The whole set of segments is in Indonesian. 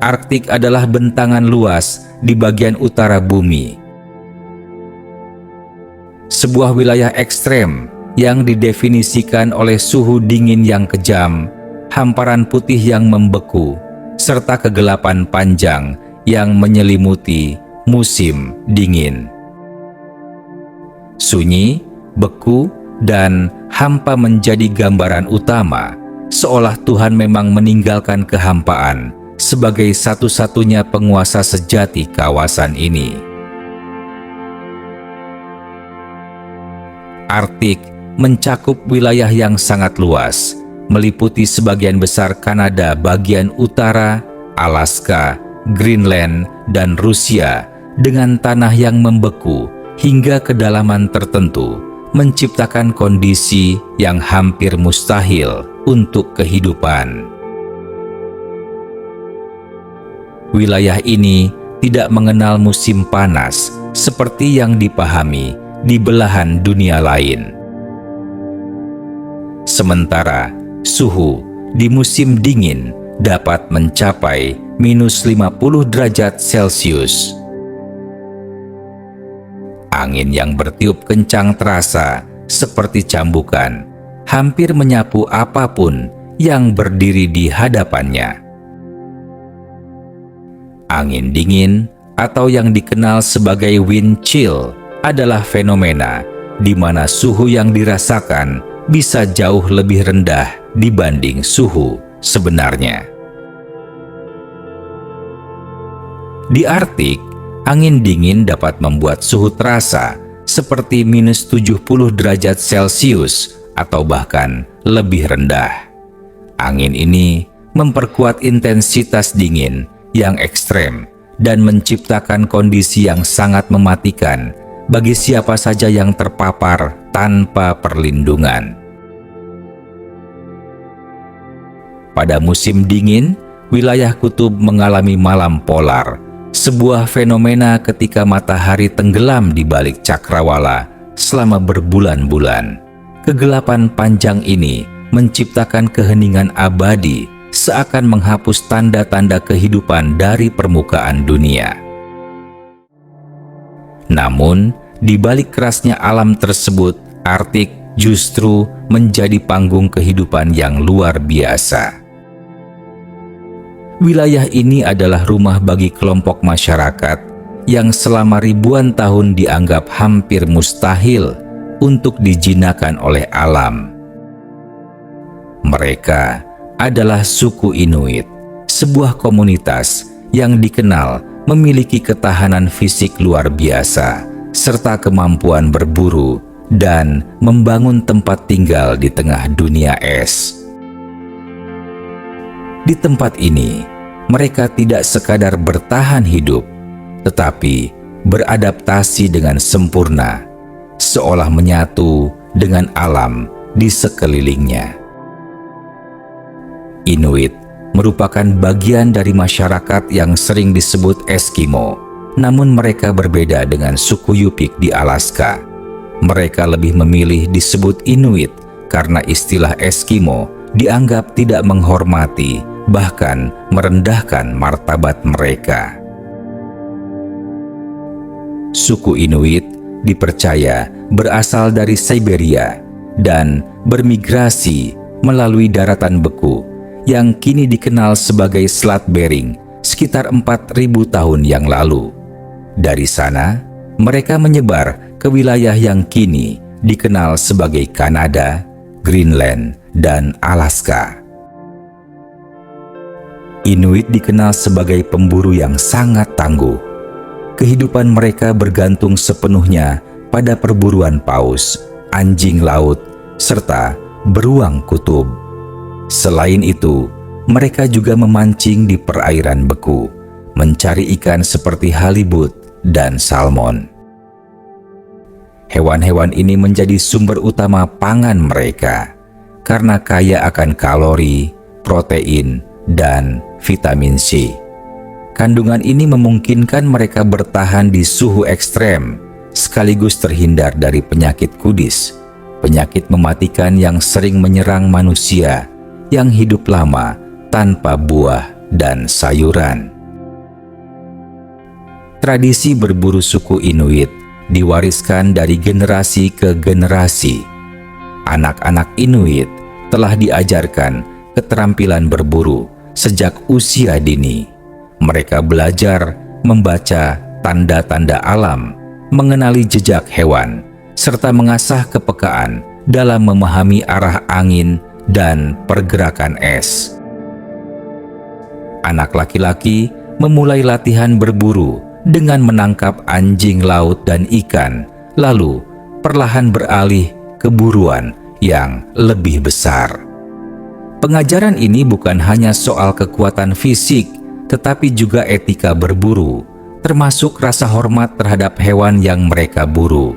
Arktik adalah bentangan luas di bagian utara bumi. Sebuah wilayah ekstrem yang didefinisikan oleh suhu dingin yang kejam, hamparan putih yang membeku, serta kegelapan panjang yang menyelimuti musim dingin. Sunyi, beku, dan hampa menjadi gambaran utama, seolah Tuhan memang meninggalkan kehampaan sebagai satu-satunya penguasa sejati kawasan ini. Arktik mencakup wilayah yang sangat luas, meliputi sebagian besar Kanada bagian utara, Alaska, Greenland, dan Rusia, dengan tanah yang membeku hingga kedalaman tertentu, menciptakan kondisi yang hampir mustahil untuk kehidupan. Wilayah ini tidak mengenal musim panas seperti yang dipahami di belahan dunia lain. Sementara suhu di musim dingin dapat mencapai -50 derajat Celcius. Angin yang bertiup kencang terasa seperti cambukan, hampir menyapu apapun yang berdiri di hadapannya. Angin dingin atau yang dikenal sebagai wind chill adalah fenomena di mana suhu yang dirasakan bisa jauh lebih rendah dibanding suhu sebenarnya. Di Arktik, angin dingin dapat membuat suhu terasa seperti -70 derajat Celcius atau bahkan lebih rendah. Angin ini memperkuat intensitas dingin yang ekstrem dan menciptakan kondisi yang sangat mematikan bagi siapa saja yang terpapar tanpa perlindungan. Pada musim dingin, wilayah kutub mengalami malam polar, sebuah fenomena ketika matahari tenggelam di balik cakrawala selama berbulan-bulan. Kegelapan panjang ini menciptakan keheningan abadi, seakan menghapus tanda-tanda kehidupan dari permukaan dunia. Namun, di balik kerasnya alam tersebut, Arktik justru menjadi panggung kehidupan yang luar biasa. Wilayah ini adalah rumah bagi kelompok masyarakat yang selama ribuan tahun dianggap hampir mustahil untuk dijinakan oleh alam. Mereka adalah suku Inuit, sebuah komunitas yang dikenal memiliki ketahanan fisik luar biasa, serta kemampuan berburu dan membangun tempat tinggal di tengah dunia es. Di tempat ini, mereka tidak sekadar bertahan hidup, tetapi beradaptasi dengan sempurna, seolah menyatu dengan alam di sekelilingnya. Inuit merupakan bagian dari masyarakat yang sering disebut Eskimo, namun mereka berbeda dengan suku Yupik di Alaska. Mereka lebih memilih disebut Inuit karena istilah Eskimo dianggap tidak menghormati, bahkan merendahkan martabat mereka. Suku Inuit dipercaya berasal dari Siberia dan bermigrasi melalui daratan beku yang kini dikenal sebagai Selat Bering sekitar 4.000 tahun yang lalu. Dari sana, mereka menyebar ke wilayah yang kini dikenal sebagai Kanada, Greenland, dan Alaska. Inuit dikenal sebagai pemburu yang sangat tangguh. Kehidupan mereka bergantung sepenuhnya pada perburuan paus, anjing laut, serta beruang kutub. Selain itu, mereka juga memancing di perairan beku, mencari ikan seperti halibut dan salmon. Hewan-hewan ini menjadi sumber utama pangan mereka karena kaya akan kalori, protein, dan vitamin C. Kandungan ini memungkinkan mereka bertahan di suhu ekstrem, sekaligus terhindar dari penyakit kudis, penyakit mematikan yang sering menyerang manusia yang hidup lama tanpa buah dan sayuran. tradisi berburu suku Inuit diwariskan dari generasi ke generasi. Anak-anak Inuit telah diajarkan keterampilan berburu sejak usia dini. Mereka belajar membaca tanda-tanda alam, mengenali jejak hewan, serta mengasah kepekaan dalam memahami arah angin dan pergerakan es. Anak laki-laki memulai latihan berburu dengan menangkap anjing laut dan ikan, lalu perlahan beralih ke buruan yang lebih besar. Pengajaran ini bukan hanya soal kekuatan fisik, tetapi juga etika berburu, termasuk rasa hormat terhadap hewan yang mereka buru.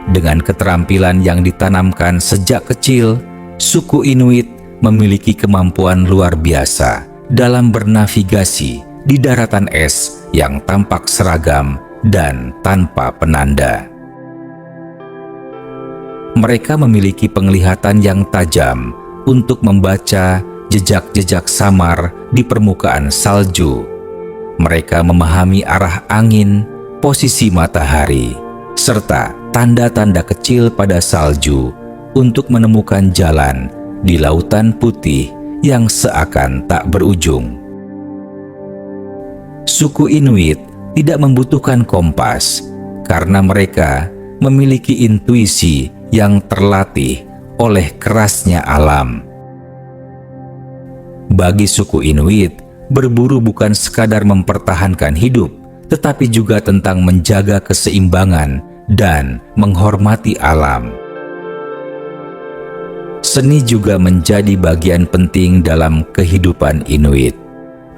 Dengan keterampilan yang ditanamkan sejak kecil, suku Inuit memiliki kemampuan luar biasa dalam bernavigasi di daratan es yang tampak seragam dan tanpa penanda. Mereka memiliki penglihatan yang tajam untuk membaca jejak-jejak samar di permukaan salju. Mereka memahami arah angin, posisi matahari, serta tanda-tanda kecil pada salju untuk menemukan jalan di lautan putih yang seakan tak berujung. Suku Inuit tidak membutuhkan kompas karena mereka memiliki intuisi yang terlatih oleh kerasnya alam. Bagi suku Inuit, berburu bukan sekadar mempertahankan hidup, tetapi juga tentang menjaga keseimbangan dan menghormati alam. Seni juga menjadi bagian penting dalam kehidupan Inuit.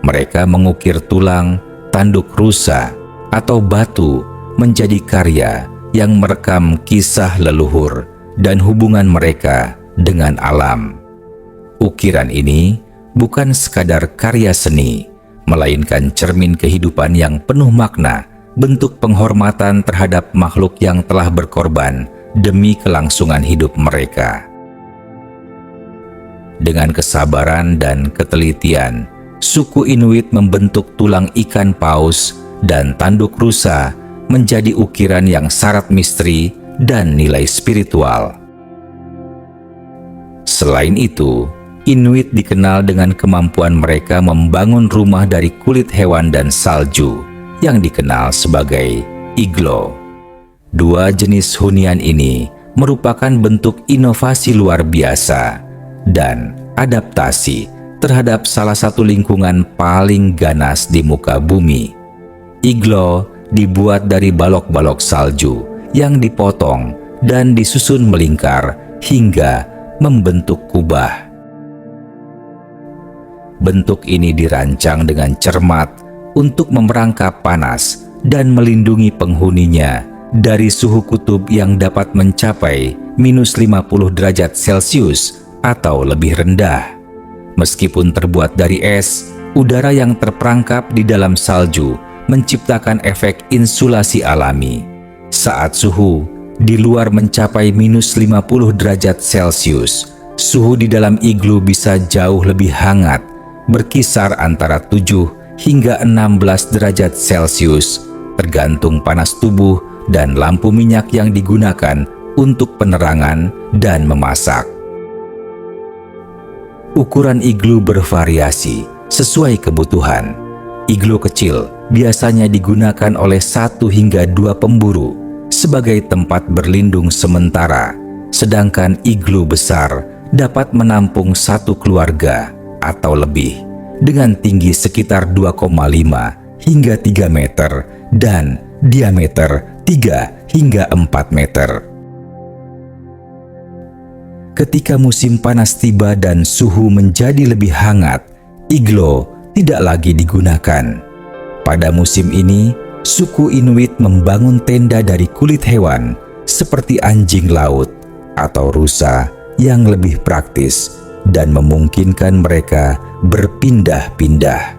Mereka mengukir tulang, tanduk rusa, atau batu menjadi karya yang merekam kisah leluhur dan hubungan mereka dengan alam. Ukiran ini bukan sekadar karya seni, melainkan cermin kehidupan yang penuh makna, bentuk penghormatan terhadap makhluk yang telah berkorban demi kelangsungan hidup mereka. Dengan kesabaran dan ketelitian, suku Inuit membentuk tulang ikan paus dan tanduk rusa menjadi ukiran yang syarat misteri dan nilai spiritual. Selain itu, Inuit dikenal dengan kemampuan mereka membangun rumah dari kulit hewan dan salju yang dikenal sebagai iglo. Dua jenis hunian ini merupakan bentuk inovasi luar biasa dan adaptasi terhadap salah satu lingkungan paling ganas di muka bumi. Iglo dibuat dari balok-balok salju yang dipotong dan disusun melingkar hingga membentuk kubah. Bentuk ini dirancang dengan cermat untuk memerangkap panas dan melindungi penghuninya dari suhu kutub yang dapat mencapai -50 derajat Celcius atau lebih rendah. Meskipun terbuat dari es, udara yang terperangkap di dalam salju menciptakan efek insulasi alami. Saat suhu di luar mencapai -50 derajat Celcius, suhu di dalam iglu bisa jauh lebih hangat, berkisar antara 7 hingga 16 derajat Celcius, tergantung panas tubuh dan lampu minyak yang digunakan untuk penerangan dan memasak. Ukuran iglu bervariasi sesuai kebutuhan. Iglu kecil biasanya digunakan oleh 1 hingga 2 pemburu sebagai tempat berlindung sementara, sedangkan iglu besar dapat menampung 1 keluarga atau lebih dengan tinggi sekitar 2,5 hingga 3 meter dan diameter 3 hingga 4 meter. Ketika musim panas tiba dan suhu menjadi lebih hangat, iglo tidak lagi digunakan. Pada musim ini, suku Inuit membangun tenda dari kulit hewan seperti anjing laut atau rusa yang lebih praktis dan memungkinkan mereka berpindah-pindah.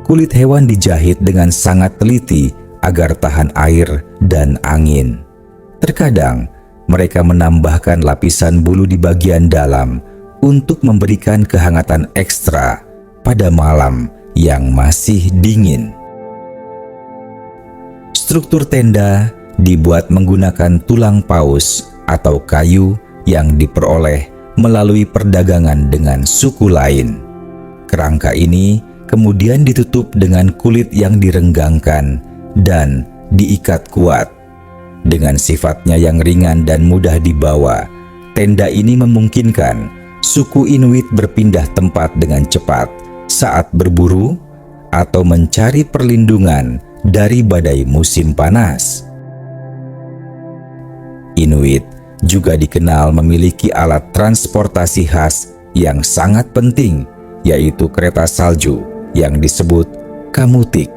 Kulit hewan dijahit dengan sangat teliti agar tahan air dan angin. Terkadang, mereka menambahkan lapisan bulu di bagian dalam untuk memberikan kehangatan ekstra pada malam yang masih dingin. Struktur tenda dibuat menggunakan tulang paus atau kayu yang diperoleh melalui perdagangan dengan suku lain. Kerangka ini kemudian ditutup dengan kulit yang direnggangkan dan diikat kuat. Dengan sifatnya yang ringan dan mudah dibawa, tenda ini memungkinkan suku Inuit berpindah tempat dengan cepat saat berburu atau mencari perlindungan dari badai musim panas. Inuit juga dikenal memiliki alat transportasi khas yang sangat penting, yaitu kereta salju yang disebut kamutik.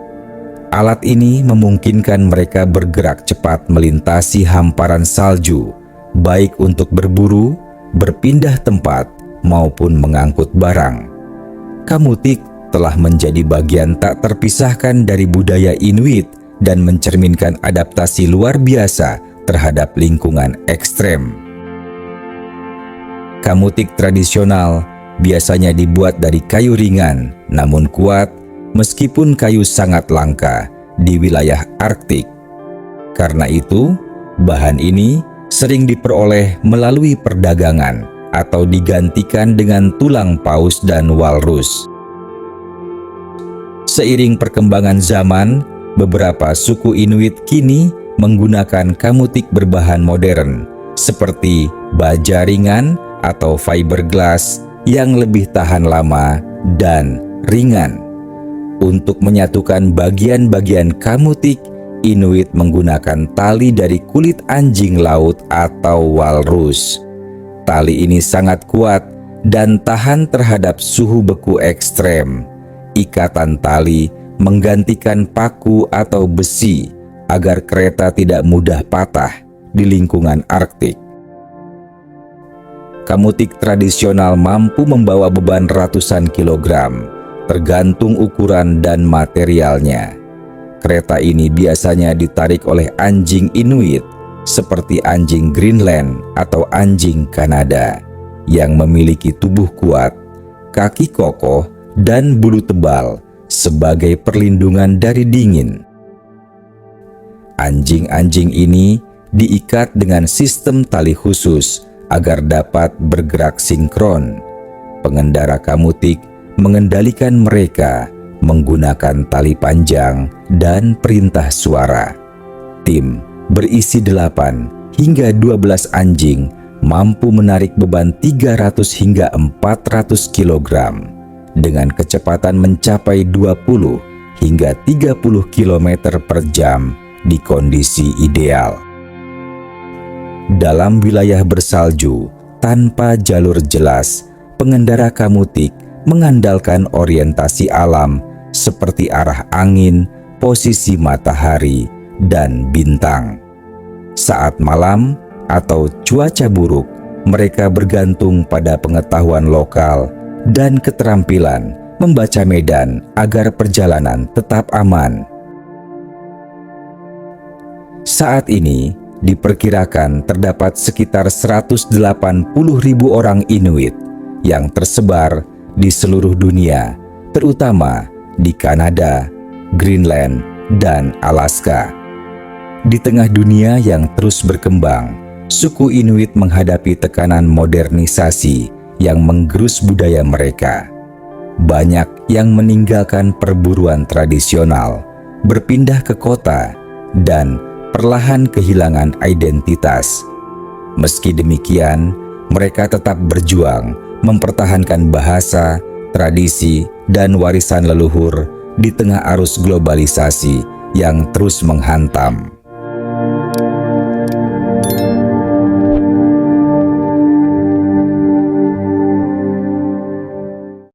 Alat ini memungkinkan mereka bergerak cepat melintasi hamparan salju, baik untuk berburu, berpindah tempat, maupun mengangkut barang. Kamutik telah menjadi bagian tak terpisahkan dari budaya Inuit dan mencerminkan adaptasi luar biasa terhadap lingkungan ekstrem. Kamutik tradisional biasanya dibuat dari kayu ringan namun kuat, meskipun kayu sangat langka di wilayah Arktik. Karena itu, bahan ini sering diperoleh melalui perdagangan atau digantikan dengan tulang paus dan walrus. Seiring perkembangan zaman, beberapa suku Inuit kini menggunakan kamutik berbahan modern seperti baja ringan atau fiberglass yang lebih tahan lama dan ringan. Untuk menyatukan bagian-bagian kamutik, Inuit menggunakan tali dari kulit anjing laut atau walrus. Tali ini sangat kuat dan tahan terhadap suhu beku ekstrem. Ikatan tali menggantikan paku atau besi agar kereta tidak mudah patah di lingkungan Arktik. Kamutik tradisional mampu membawa beban ratusan kilogram, tergantung ukuran dan materialnya. Kereta ini biasanya ditarik oleh anjing Inuit seperti anjing Greenland atau anjing Kanada yang memiliki tubuh kuat, kaki kokoh, dan bulu tebal sebagai perlindungan dari dingin. Anjing-anjing ini diikat dengan sistem tali khusus agar dapat bergerak sinkron. Pengendara kamutik mengendalikan mereka menggunakan tali panjang dan perintah suara. Tim berisi 8 hingga 12 anjing mampu menarik beban 300 hingga 400 kg dengan kecepatan mencapai 20 hingga 30 km per jam di kondisi ideal. Dalam wilayah bersalju tanpa jalur jelas, pengendara kamutik mengandalkan orientasi alam seperti arah angin, posisi matahari, dan bintang. Saat malam atau cuaca buruk, mereka bergantung pada pengetahuan lokal dan keterampilan membaca medan agar perjalanan tetap aman. Saat ini, diperkirakan terdapat sekitar 180.000 orang Inuit yang tersebar di seluruh dunia, terutama di Kanada, Greenland, dan Alaska. Di tengah dunia yang terus berkembang, suku Inuit menghadapi tekanan modernisasi yang menggerus budaya mereka. Banyak yang meninggalkan perburuan tradisional, berpindah ke kota, dan perlahan kehilangan identitas. Meski demikian, mereka tetap berjuang mempertahankan bahasa, tradisi, dan warisan leluhur di tengah arus globalisasi yang terus menghantam.